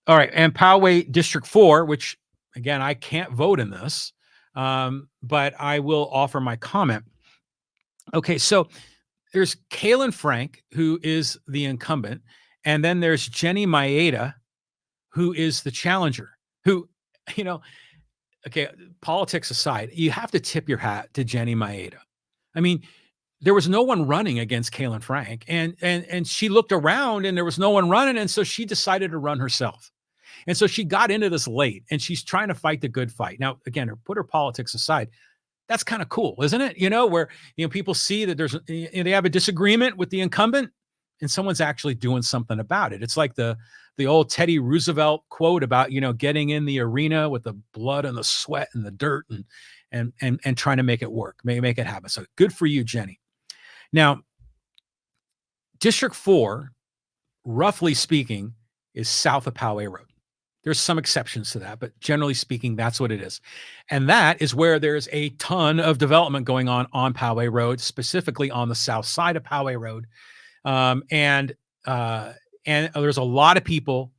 All right, and Poway District 4, which again, I can't vote in this, but I will offer my comment. Okay, so there's Caylin Frank, who is the incumbent, and then there's Jenny Maeda, who is the challenger, who, you know, okay, politics aside, you have to tip your hat to Jenny Maeda. I mean, there was no one running against Caylin Frank, and she looked around and there was no one running, and so she decided to run herself. And so she got into this late, and she's trying to fight the good fight. Now, again, put her politics aside. That's kind of cool, isn't it? Where people see that they have a disagreement with the incumbent, and someone's actually doing something about it. It's like the old Teddy Roosevelt quote about getting in the arena with the blood and the sweat and the dirt and trying to make it work, make it happen. So good for you, Jenny. Now, District 4, roughly speaking, is south of Poway Road. There's some exceptions to that, but generally speaking, that's what it is. And that is where there's a ton of development going on Poway Road, specifically on the south side of Poway Road. And there's a lot of people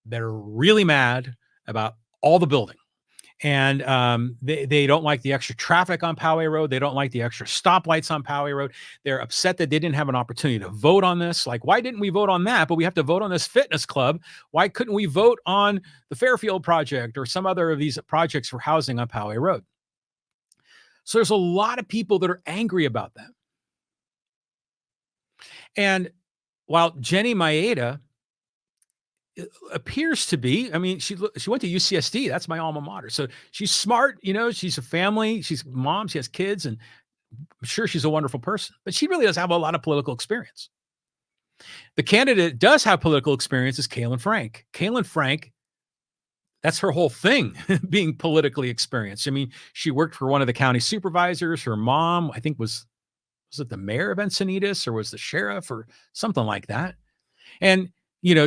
that are really mad about all the building. And they don't like the extra traffic on Poway Road. They don't like the extra stoplights on Poway Road. They're upset that they didn't have an opportunity to vote on this. Like, why didn't we vote on that? But we have to vote on this fitness club. Why couldn't we vote on the Fairfield project or some other of these projects for housing on Poway Road? So there's a lot of people that are angry about that. And while Jenny Maeda appears to be, I mean, she went to UCSD. That's my alma mater. So she's smart, she's a family, she's mom, she has kids, and I'm sure she's a wonderful person, but she really does have a lot of political experience. The candidate does have political experience is Caylin Frank. Caylin Frank, that's her whole thing, being politically experienced. I mean, she worked for one of the county supervisors. Her mom, I think was it the mayor of Encinitas or was the sheriff or something like that? And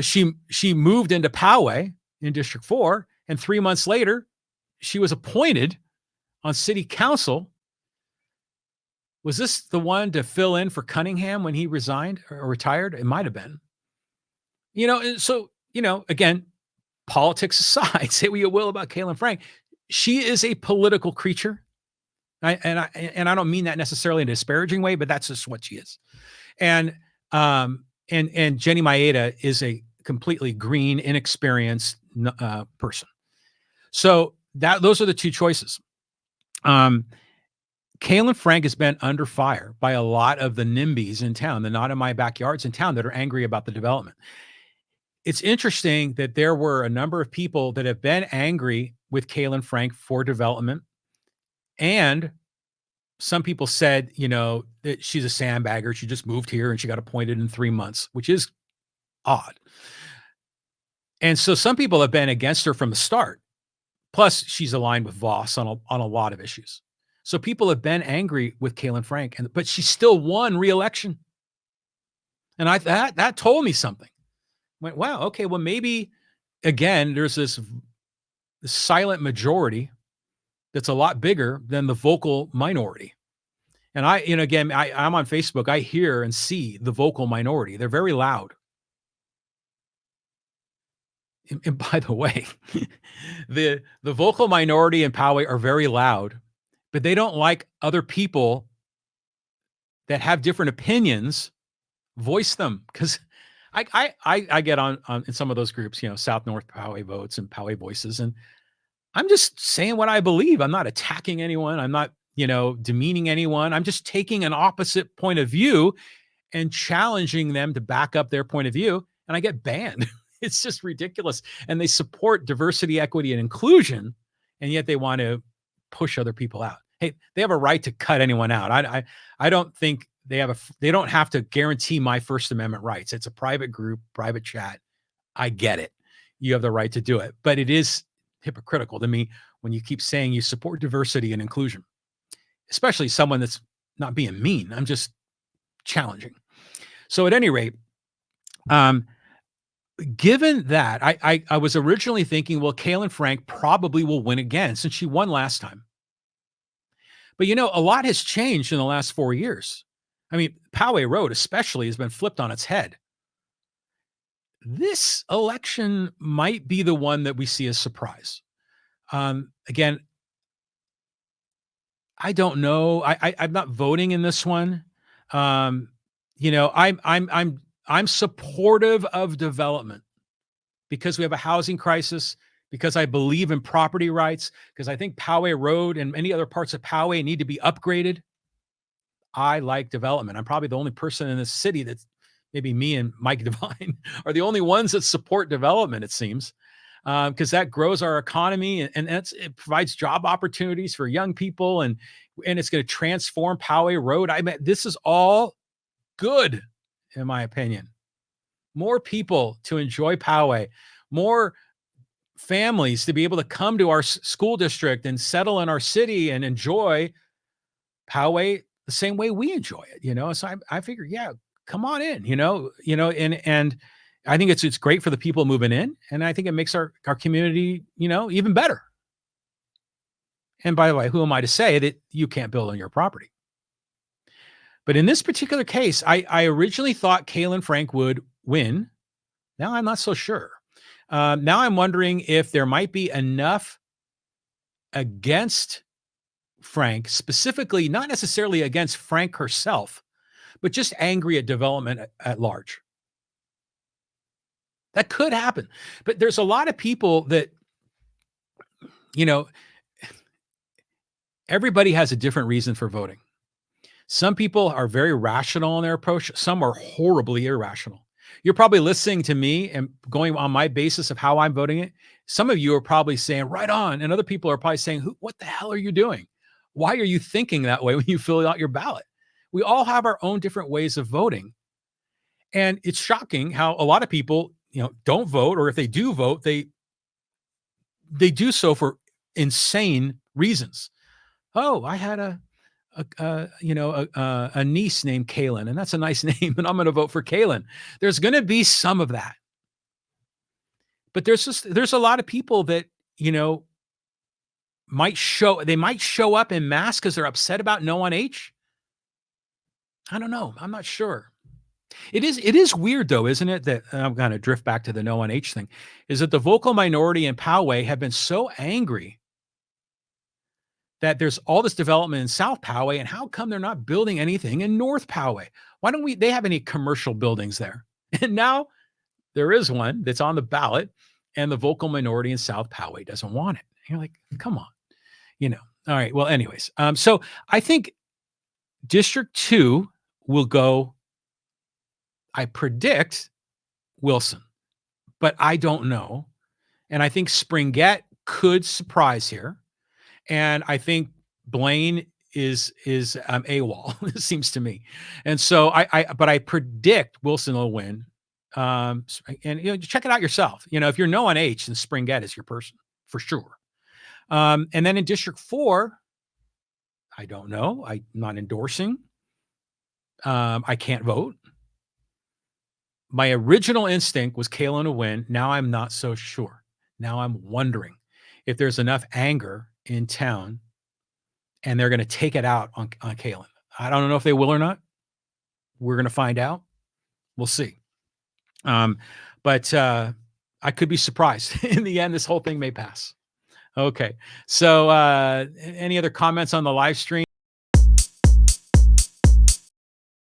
she moved into Poway in District 4, and 3 months later, she was appointed on city council. Was this the one to fill in for Cunningham when he resigned or retired? It might have been. So, again, politics aside, say what you will about Caylin Frank, she is a political creature. And I don't mean that necessarily in a disparaging way, but that's just what she is. And Jenny Maeda is a completely green, inexperienced person. So those are the two choices. Caylin Frank has been under fire by a lot of the NIMBYs in town, the not in my backyards in town, that are angry about the development. It's interesting that there were a number of people that have been angry with Caylin Frank for development, and some people said, that she's a sandbagger. She just moved here and she got appointed in 3 months, which is odd. And so some people have been against her from the start. Plus, she's aligned with Voss on a lot of issues. So people have been angry with Caylin Frank, but she still won re-election. And that told me something. I went, wow, okay, well, maybe, again, there's this silent majority that's a lot bigger than the vocal minority. And I'm on Facebook. I hear and see the vocal minority. They're very loud. And by the way, the vocal minority in Poway are very loud, but they don't like other people that have different opinions voice them. Because I get on in some of those groups, South North Poway Votes and Poway Voices, and I'm just saying what I believe. I'm not attacking anyone. I'm not demeaning anyone. I'm just taking an opposite point of view and challenging them to back up their point of view. And I get banned. It's just ridiculous. And they support diversity, equity, and inclusion. And yet they want to push other people out. Hey, they have a right to cut anyone out. I don't think they don't have to guarantee my First Amendment rights. It's a private group, private chat. I get it. You have the right to do it, but it is hypocritical to me when you keep saying you support diversity and inclusion, especially someone that's not being mean. I'm just challenging. So at any rate, given that, I was originally thinking, well, Caylin Frank probably will win again since she won last time. But a lot has changed in the last 4 years. I mean, Poway Road especially has been flipped on its head. This election might be the one that we see as surprise. Again, I don't know. I'm not voting in this one. Um, I'm supportive of development because we have a housing crisis, because I believe in property rights, because I think Poway Road and many other parts of Poway need to be upgraded. I like development. I'm probably the only person in this city that's maybe me and Mike Devine are the only ones that support development, it seems, because that grows our economy and it provides job opportunities for young people and it's going to transform Poway Road. I mean, this is all good, in my opinion. More people to enjoy Poway, more families to be able to come to our school district and settle in our city and enjoy Poway the same way we enjoy it. So I figure, yeah, come on in, and I think it's great for the people moving in, and I think it makes our community, even better. And by the way, who am I to say that you can't build on your property? But in this particular case, I originally thought Caylin Frank would win. Now I'm not so sure. Now I'm wondering if there might be enough against Frank, specifically, not necessarily against Frank herself, but just angry at development at large. That could happen. But there's a lot of people that, everybody has a different reason for voting. Some people are very rational in their approach. Some are horribly irrational. You're probably listening to me and going on my basis of how I'm voting it. Some of you are probably saying, right on. And other people are probably saying, what the hell are you doing? Why are you thinking that way when you fill out your ballot? We all have our own different ways of voting. And it's shocking how a lot of people, don't vote, or if they do vote, they do so for insane reasons. Oh, I had a niece named Caylin, and that's a nice name, and I'm going to vote for Caylin. There's going to be some of that, but there's a lot of people that might show up in mass because they're upset about no on H. I don't know. I'm not sure. It is weird though, isn't it? That I'm going to drift back to the no on H thing. Is that the vocal minority in Poway have been so angry that there's all this development in South Poway, and how come they're not building anything in North Poway? Why don't they have any commercial buildings there? And now there is one that's on the ballot, and the vocal minority in South Poway doesn't want it. And you're like, come on, All right. Well, anyways, so I think District 2 will go, I predict, Wilson, but I don't know. And I think Springett could surprise here. And I think Blaine is AWOL, it seems to me. And so but I predict Wilson will win. And check it out yourself. If you're no on H, then Springett is your person for sure. And then in District 4, I don't know. I'm not endorsing. I can't vote. My original instinct was Caylin to win. Now I'm not so sure. Now I'm wondering if there's enough anger in town and they're going to take it out on Caylin. I don't know if they will or not. We're going to find out. We'll see. But I could be surprised. In the end, this whole thing may pass. Okay. So any other comments on the live stream?